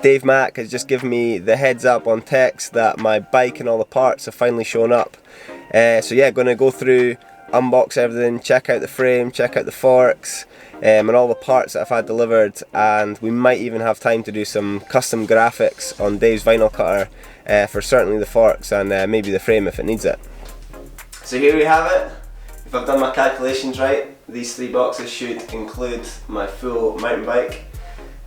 Dave Mack has just given me the heads up on text that my bike and all the parts have finally shown up. So yeah, going to go through, unbox everything, check out the frame, check out the forks, and all the parts that I've had delivered, and we might even have time to do some custom graphics on Dave's vinyl cutter for certainly the forks and maybe the frame if it needs it. So here we have it. If I've done my calculations right, these 3 boxes should include my full mountain bike.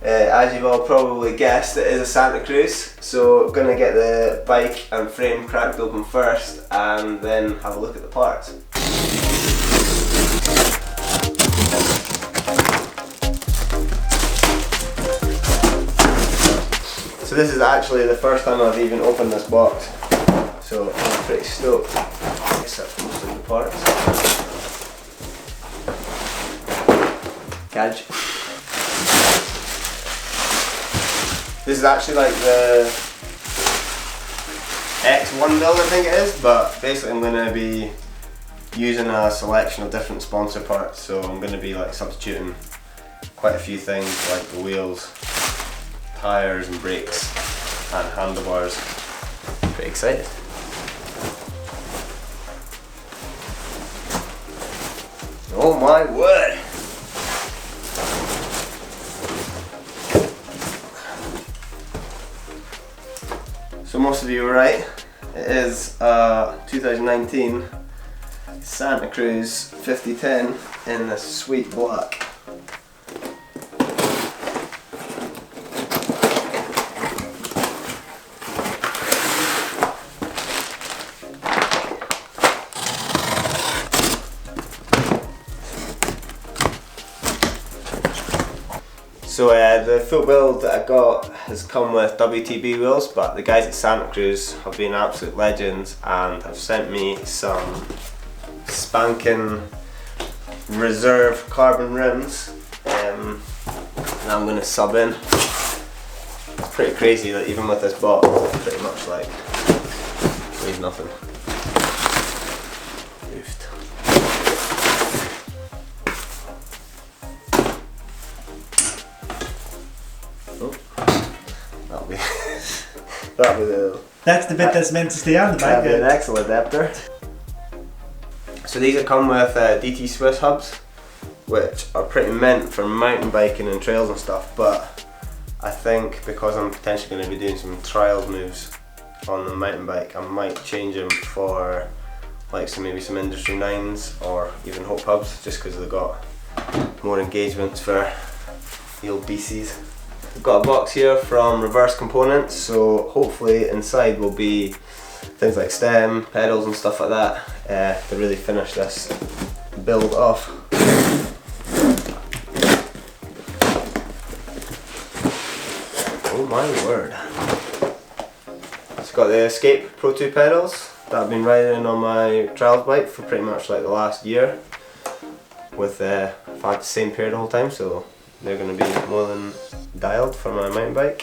As you've all probably guessed, it is a Santa Cruz, so I'm going to get the bike and frame cracked open first and then have a look at the parts. So this is actually the first time I've even opened this box, so I'm pretty stoked. Except most of the parts. Catch. This is actually like the X1 build, I think it is, but basically I'm going to be using a selection of different sponsor parts, so I'm going to be like substituting quite a few things like the wheels, tyres and brakes and handlebars. Pretty excited. Oh my word! So most of you were right. It is 2019 Santa Cruz 5010 in this sweet black. So the full build that I got has come with MTB wheels, but the guys at Santa Cruz have been absolute legends and have sent me some spanking reserve carbon rims, and I'm going to sub in. It's pretty crazy that even with this box it's pretty much like weighs nothing. That's the bit that's meant to stay on the bike. That'll be an axle adapter. So these have come with DT Swiss hubs, which are pretty meant for mountain biking and trails and stuff, but I think because I'm potentially going to be doing some trials moves on the mountain bike, I might change them for like maybe some Industry 9s or even Hope hubs, just because they've got more engagements for the old BCs. We've got a box here from Reverse Components, so hopefully inside will be things like stem, pedals and stuff like that to really finish this build off. Oh my word. It's got the Escape Pro 2 pedals that I've been riding on my trials bike for pretty much like the last year. I've had the same pair the whole time, so they're going to be more than dialed for my mountain bike.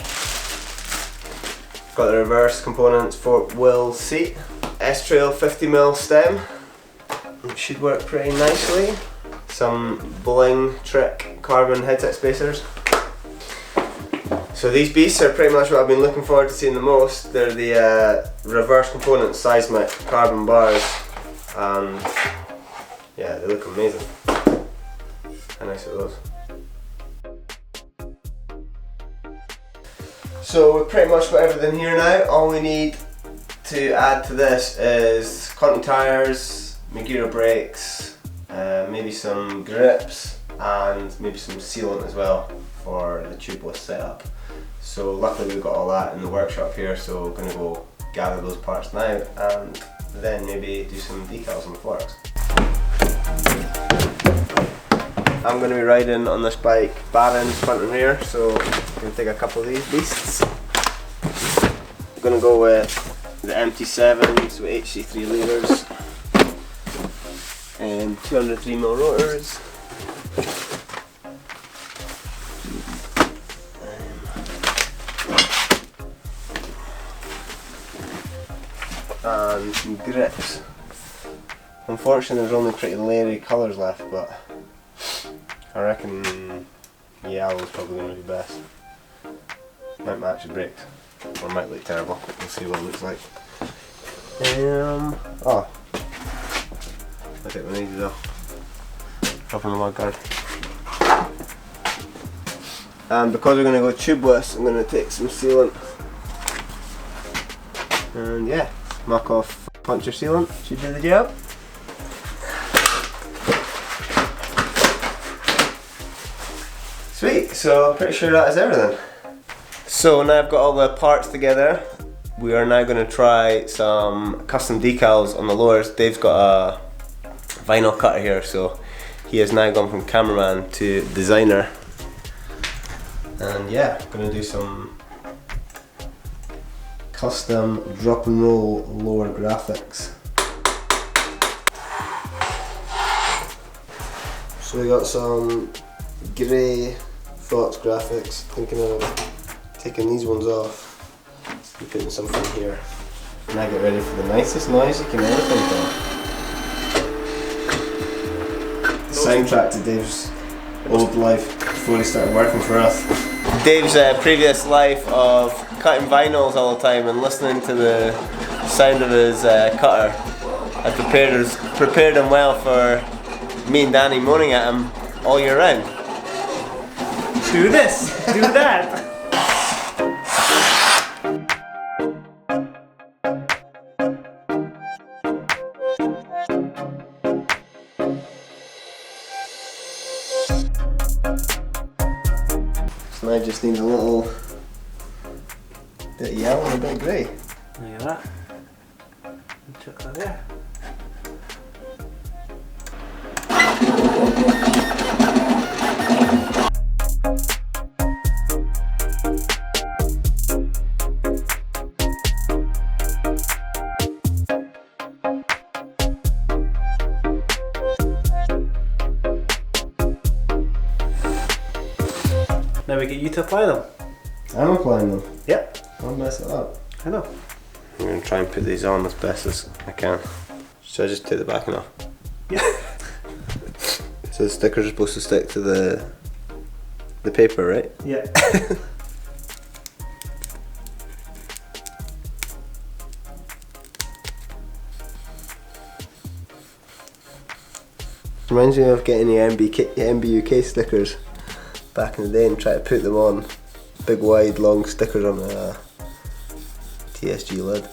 Got the Reverse Components 4-wheel seat, S-Trail 50mm stem, it should work pretty nicely. Some Bling Trick carbon headset spacers. So these beasts are pretty much what I've been looking forward to seeing the most. They're the Reverse Components seismic carbon bars, and yeah, they look amazing. How nice are those? So we've pretty much got everything here now. All we need to add to this is Conti tyres, Magiro brakes, maybe some grips and maybe some sealant as well for the tubeless setup. So luckily we've got all that in the workshop here, so we're going to go gather those parts now and then maybe do some decals on the forks. I'm going to be riding on this bike Barons front and rear, so I'm going to take a couple of these beasts. I'm going to go with the MT7s with HC3 levers and 203mm rotors. And some grips. Unfortunately there's only pretty leery colours left, but I reckon yellow's probably going to be best. Might match the brakes, or might look terrible. We'll see what it looks like. Oh, I think we need to go. Drop in the mud guard. And because we're going to go tubeless, I'm going to take some sealant. And yeah, knock off puncture sealant. Should do the job. Sweet, so I'm pretty sure that is everything. So now I've got all the parts together. We are now going to try some custom decals on the lowers. Dave's got a vinyl cutter here, so he has now gone from cameraman to designer. And yeah, I'm going to do some custom drop and roll lower graphics. So we got some grey Thoughts graphics, thinking of taking these ones off and putting something here. And I get ready for the nicest noise you can ever think of. Soundtrack to Dave's old life before he started working for us. Dave's previous life of cutting vinyls all the time and listening to the sound of his cutter had prepared him well for me and Danny moaning at him all year round. Do this, do that. So I just need a little bit of yellow and a bit of grey. Look at that. Chuck that there. Now we get you to apply them. I'm applying them. Yep. I'll mess it up. I know. I'm going to try and put these on as best as I can. Should I just take the backing off? Yeah. So the stickers are supposed to stick to the paper, right? Yeah. Reminds me of getting the MBUK stickers back in the day and try to put them on big wide long stickers on a TSG lid.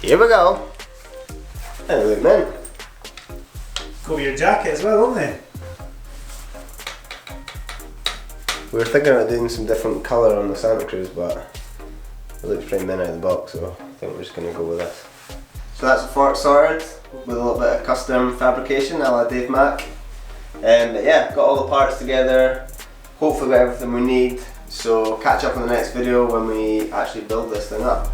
Here we go. And it look mint. Go with your jacket as well, won't they? We were thinking about doing some different colour on the Santa Cruz, but it looks pretty mint out of the box, so I think we're just going to go with this. So that's the fork sorted with a little bit of custom fabrication a la Dave Mack. But yeah, got all the parts together, hopefully got everything we need, so catch up on the next video when we actually build this thing up.